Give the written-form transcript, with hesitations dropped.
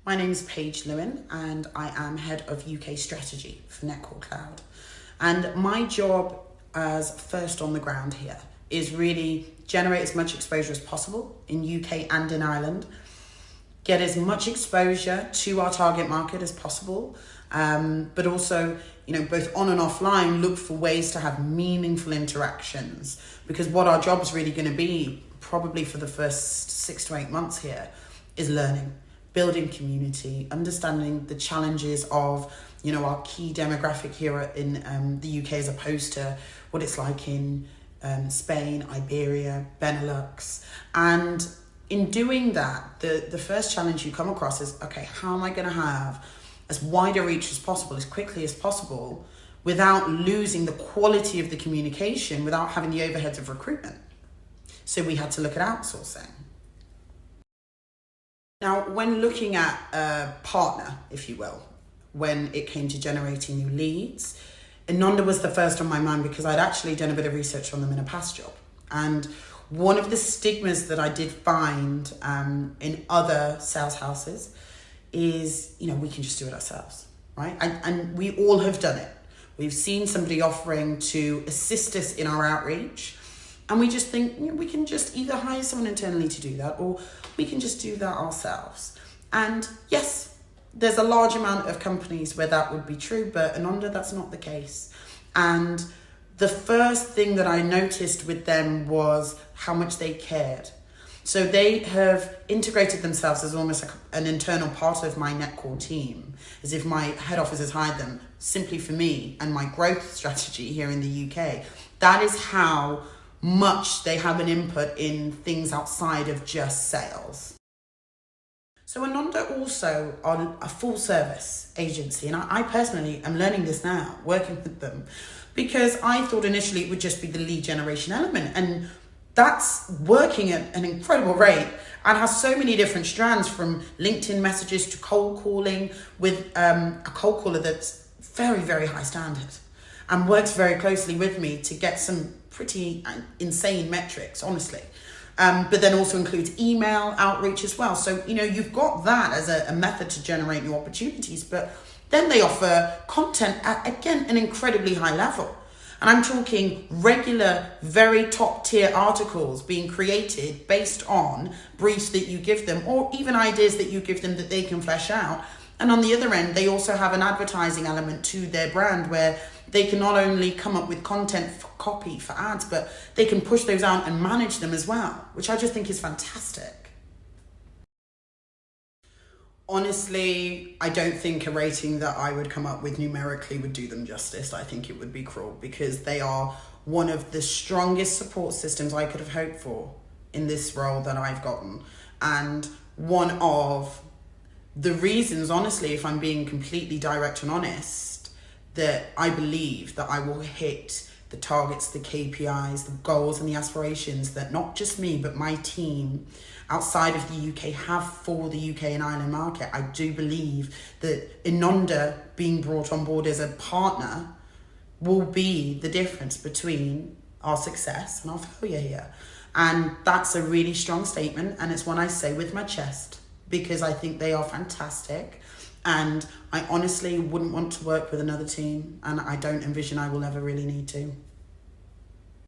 My name is Paige Lewin and I am Head of UK Strategy for Netcore Cloud. And my job as first on the ground here is really generate as much exposure as possible in UK and in Ireland, get as much exposure to our target market as possible, but also, both on and offline, look for ways to have meaningful interactions, because what our job is really going to be, probably for the first 6 to 8 months here, is learning, building community, understanding the challenges of, our key demographic here in the UK as opposed to what it's like in Spain, Iberia, Benelux. And in doing that, the first challenge you come across is, okay, how am I going to have as wide a reach as possible, as quickly as possible, without losing the quality of the communication, without having the overheads of recruitment? So we had to look at outsourcing. Now, when looking at a partner, if you will, when it came to generating new leads, INONDA was the first on my mind because I'd actually done a bit of research on them in a past job. And one of the stigmas that I did find in other sales houses is, we can just do it ourselves, right? And we all have done it. We've seen somebody offering to assist us in our outreach, and we just think we can just either hire someone internally to do that, or we can just do that ourselves. And yes, there's a large amount of companies where that would be true, but INONDA, that's not the case. And the first thing that I noticed with them was how much they cared. So they have integrated themselves as almost like an internal part of my Netcore team, as if my head office has hired them simply for me and my growth strategy here in the UK. That is how much they have an input in things outside of just sales. So INONDA also are a full service agency, and I personally am learning this now, working with them, because I thought initially it would just be the lead generation element, and that's working at an incredible rate and has so many different strands, from LinkedIn messages to cold calling with a cold caller that's very, very high standard and works very closely with me to get some pretty insane metrics, honestly. But then also includes email outreach as well. So, you've got that as a method to generate new opportunities, but then they offer content at, again, an incredibly high level. And I'm talking regular, very top tier articles being created based on briefs that you give them, or even ideas that you give them that they can flesh out. And on the other end, they also have an advertising element to their brand where they can not only come up with content for copy for ads, but they can push those out and manage them as well, which I just think is fantastic. Honestly, I don't think a rating that I would come up with numerically would do them justice. I think it would be cruel, because they are one of the strongest support systems I could have hoped for in this role that I've gotten. And one of the reasons, honestly, if I'm being completely direct and honest, that I believe that I will hit the targets, the KPIs, the goals and the aspirations that not just me, but my team outside of the UK have for the UK and Ireland market. I do believe that INONDA being brought on board as a partner will be the difference between our success and our failure here. And that's a really strong statement, and it's one I say with my chest, because I think they are fantastic. And I honestly wouldn't want to work with another team, and I don't envision I will ever really need to.